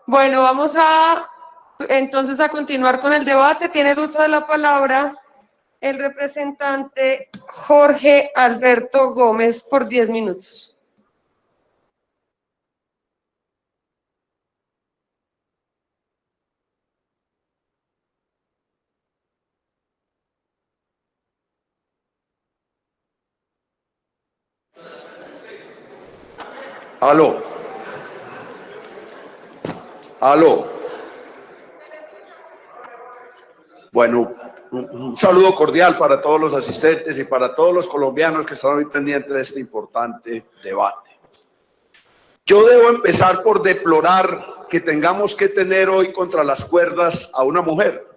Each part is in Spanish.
Bueno, vamos a entonces a continuar con el debate. Tiene el uso de la palabra el representante Jorge Alberto Gómez por 10 minutos. Aló. Bueno, un saludo cordial para todos los asistentes y para todos los colombianos que están hoy pendientes de este importante debate. Yo debo empezar por deplorar que tengamos que tener hoy contra las cuerdas a una mujer.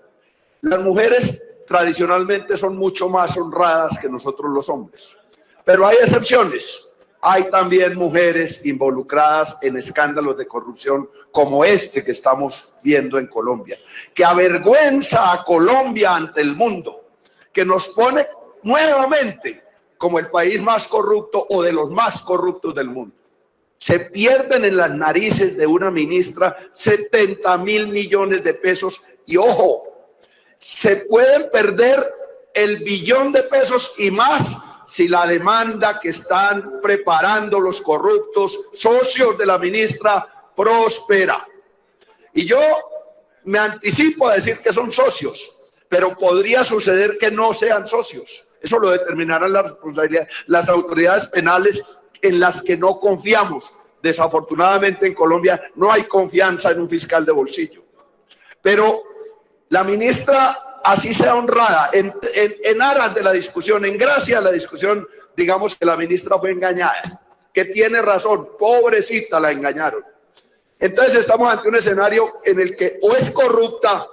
Las mujeres tradicionalmente son mucho más honradas que nosotros los hombres, pero hay excepciones. Hay también mujeres involucradas en escándalos de corrupción como este que estamos viendo en Colombia, que avergüenza a Colombia ante el mundo, que nos pone nuevamente como el país más corrupto o de los más corruptos del mundo. Se pierden en las narices de una ministra 70.000 millones de pesos y ojo, se pueden perder el billón de pesos y más si la demanda que están preparando los corruptos socios de la ministra prospera. Y yo me anticipo a decir que son socios, pero podría suceder que no sean socios. Eso lo determinarán las autoridades penales en las que no confiamos. Desafortunadamente en Colombia no hay confianza en un fiscal de bolsillo. Pero la ministra, así sea honrada, en aras de la discusión, en gracia de la discusión, digamos que la ministra fue engañada, que tiene razón, pobrecita, la engañaron. Entonces estamos ante un escenario en el que o es corrupta,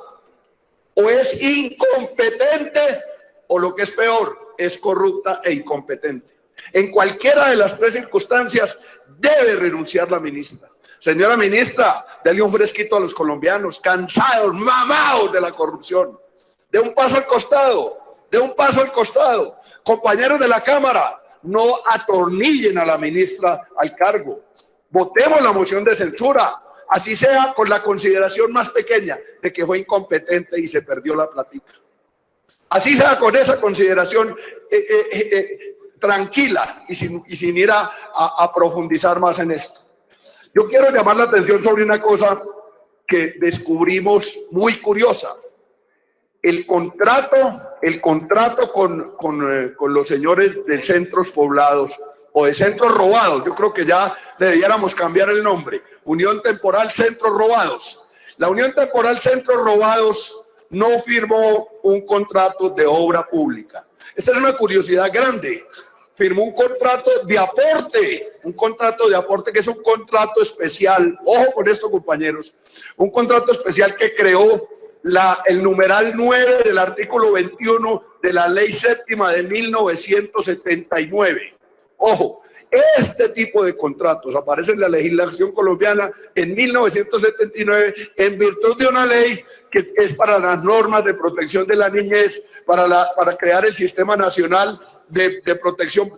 o es incompetente, o lo que es peor, es corrupta e incompetente. En cualquiera de las tres circunstancias debe renunciar la ministra. Señora ministra, dele un fresquito a los colombianos, cansados, mamados de la corrupción. De un paso al costado, de un paso al costado. Compañeros de la Cámara, no atornillen a la ministra al cargo. Votemos la moción de censura, así sea con la consideración más pequeña de que fue incompetente y se perdió la platica. Así sea con esa consideración tranquila y sin ir a profundizar más en esto. Yo quiero llamar la atención sobre una cosa que descubrimos muy curiosa. El contrato con los señores de centros poblados o de centros robados, yo creo que ya debiéramos cambiar el nombre, Unión Temporal Centros Robados. La Unión Temporal Centros Robados no firmó un contrato de obra pública. Esta es una curiosidad grande. Firmó un contrato de aporte que es un contrato especial. Ojo con esto, compañeros. Un contrato especial que creó el numeral 9 del artículo 21 de la Ley Séptima de 1979. Ojo, este tipo de contratos aparece en la legislación colombiana en 1979 en virtud de una ley que es para las normas de protección de la niñez, para crear el Sistema Nacional de protección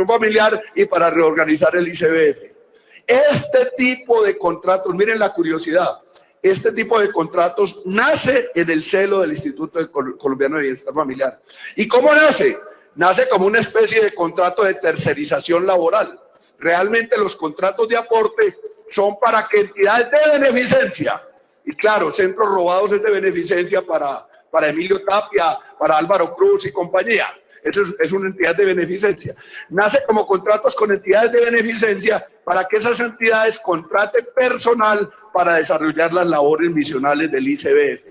familiar y para reorganizar el ICBF. Este tipo de contratos, miren la curiosidad, este tipo de contratos nace en el seno del Instituto Colombiano de Bienestar Familiar. ¿Y cómo nace? Nace como una especie de contrato de tercerización laboral. Realmente los contratos de aporte son para que entidades de beneficencia, y claro, Centros Robados es de beneficencia para Emilio Tapia, para Álvaro Cruz y compañía. Eso es una entidad de beneficencia. Nace como contratos con entidades de beneficencia para que esas entidades contraten personal para desarrollar las labores misionales del ICBF.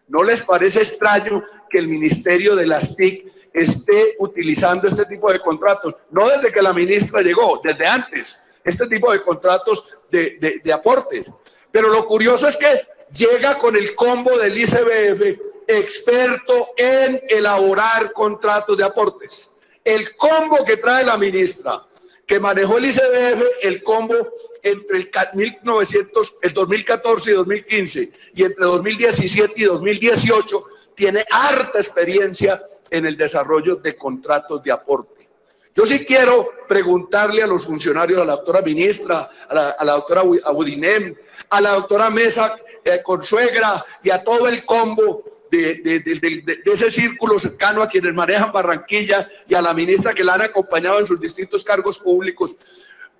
¿No les parece extraño que el Ministerio de las TIC esté utilizando este tipo de contratos? No desde que la ministra llegó, desde antes, este tipo de contratos de aportes. Pero lo curioso es que llega con el combo del ICBF, experto en elaborar contratos de aportes. El combo que trae la ministra, que manejó el ICBF, el combo entre el 2014 y 2015 y entre 2017 y 2018, tiene harta experiencia en el desarrollo de contratos de aporte. Yo sí quiero preguntarle a los funcionarios, a la doctora ministra, a la doctora Abudinem, a la doctora Mesa Consuegra y a todo el combo de ese círculo cercano a quienes manejan Barranquilla y a la ministra que la han acompañado en sus distintos cargos públicos.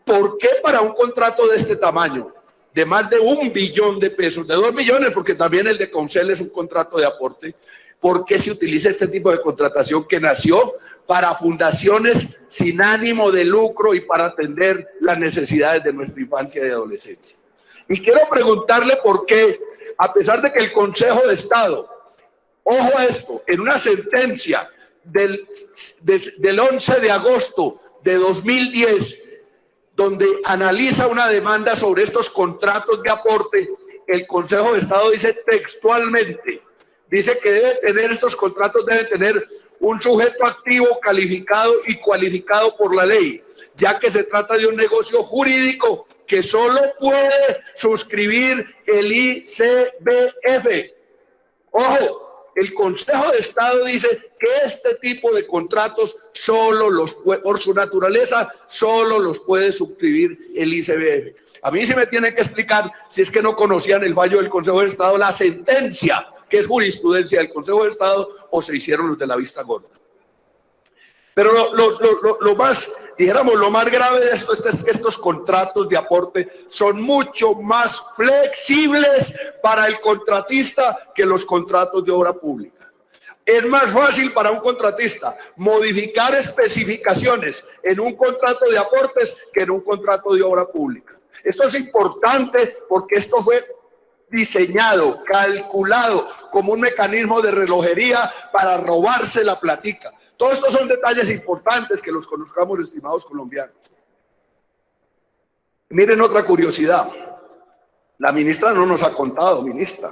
¿Por qué para un contrato de este tamaño, de más de 1 billón de pesos, de 2 millones, porque también el de Comcel es un contrato de aporte, por qué se utiliza este tipo de contratación que nació para fundaciones sin ánimo de lucro y para atender las necesidades de nuestra infancia y adolescencia? Y quiero preguntarle por qué, a pesar de que el Consejo de Estado, ojo a esto, en una sentencia del 11 de agosto de 2010, donde analiza una demanda sobre estos contratos de aporte, el Consejo de Estado dice textualmente, dice que estos contratos deben tener un sujeto activo, calificado y cualificado por la ley, ya que se trata de un negocio jurídico que solo puede suscribir el ICBF. Ojo, el Consejo de Estado dice que este tipo de contratos por su naturaleza, solo los puede suscribir el ICBF. A mí sí me tienen que explicar, si es que no conocían el fallo del Consejo de Estado, la sentencia, que es jurisprudencia del Consejo de Estado, o se hicieron los de la vista gorda. Pero lo más grave de esto es que estos contratos de aporte son mucho más flexibles para el contratista que los contratos de obra pública. Es más fácil para un contratista modificar especificaciones en un contrato de aportes que en un contrato de obra pública. Esto es importante porque esto fue diseñado, calculado como un mecanismo de relojería para robarse la platica. Todos estos son detalles importantes que los conozcamos, estimados colombianos. Miren otra curiosidad. La ministra no nos ha contado, ministra,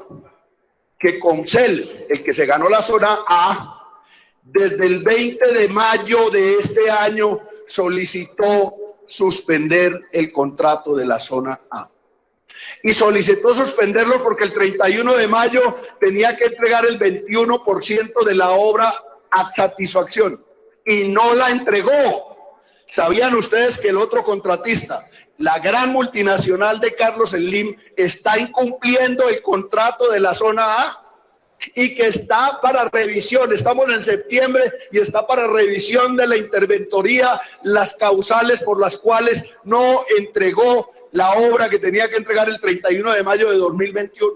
que Comcel, el que se ganó la zona A, desde el 20 de mayo de este año solicitó suspender el contrato de la zona A. Y solicitó suspenderlo porque el 31 de mayo tenía que entregar el 21% de la obra a satisfacción y no la entregó. ¿Sabían ustedes que el otro contratista, la gran multinacional de Carlos Slim, está incumpliendo el contrato de la zona A y que está para revisión? Estamos en septiembre y está para revisión de la interventoría las causales por las cuales no entregó la obra que tenía que entregar el 31 de mayo de 2021.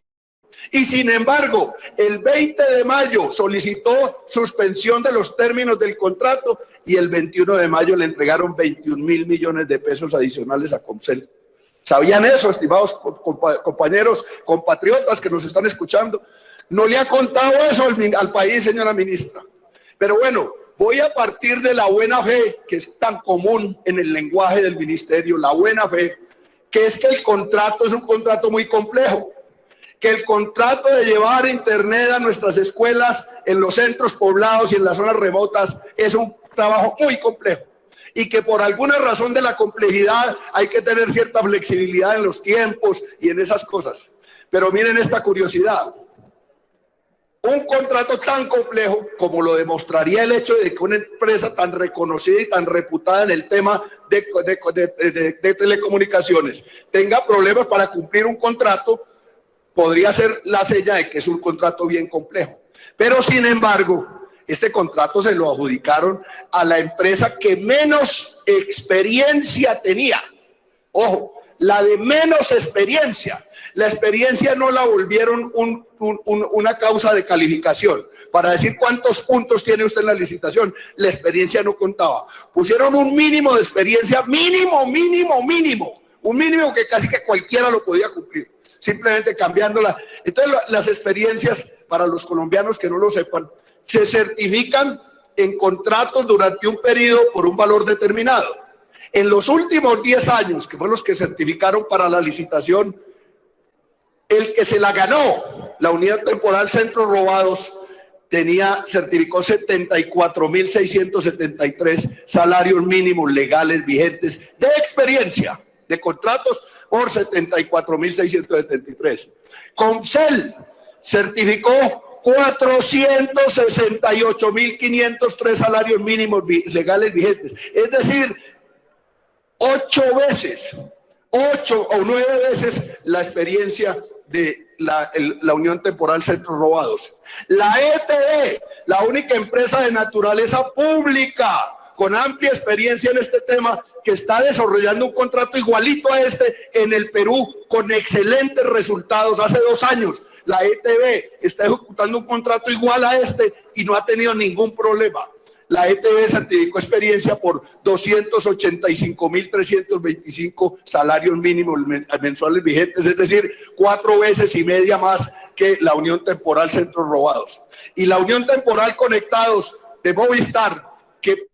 Y sin embargo, el 20 de mayo solicitó suspensión de los términos del contrato y el 21 de mayo le entregaron 21.000 millones de pesos adicionales a Comcel. ¿Sabían eso, estimados compañeros, compatriotas que nos están escuchando? No le ha contado eso al país, señora ministra. Pero bueno, voy a partir de la buena fe, que es tan común en el lenguaje del ministerio, la buena fe, que es que el contrato es un contrato muy complejo, que el contrato de llevar internet a nuestras escuelas en los centros poblados y en las zonas remotas es un trabajo muy complejo y que por alguna razón de la complejidad hay que tener cierta flexibilidad en los tiempos y en esas cosas. Pero miren esta curiosidad. Un contrato tan complejo como lo demostraría el hecho de que una empresa tan reconocida y tan reputada en el tema de telecomunicaciones tenga problemas para cumplir un contrato, podría ser la seña de que es un contrato bien complejo. Pero sin embargo, este contrato se lo adjudicaron a la empresa que menos experiencia tenía. Ojo, la de menos experiencia. La experiencia no la volvieron una causa de calificación para decir cuántos puntos tiene usted en la licitación. La experiencia no contaba. Pusieron un mínimo de experiencia, mínimo. Un mínimo que casi que cualquiera lo podía cumplir, simplemente cambiándola. Entonces las experiencias, para los colombianos que no lo sepan, se certifican en contratos durante un periodo por un valor determinado. En los últimos 10 años, que fueron los que certificaron para la licitación, el que se la ganó, la unidad temporal Centros Robados, certificó 74.673 salarios mínimos legales vigentes de experiencia, de contratos por 74.673. Comcel certificó 468.503 salarios mínimos legales vigentes, es decir, 8 8 o 9 veces la experiencia de la Unión Temporal Centros Robados. La ETB, la única empresa de naturaleza pública con amplia experiencia en este tema, que está desarrollando un contrato igualito a este en el Perú con excelentes resultados. Hace 2 años la ETB está ejecutando un contrato igual a este y no ha tenido ningún problema. La ETB certificó experiencia por 285.325 salarios mínimos mensuales vigentes, es decir, 4 veces y media más que la Unión Temporal Centros Robados. Y la Unión Temporal Conectados de Movistar, que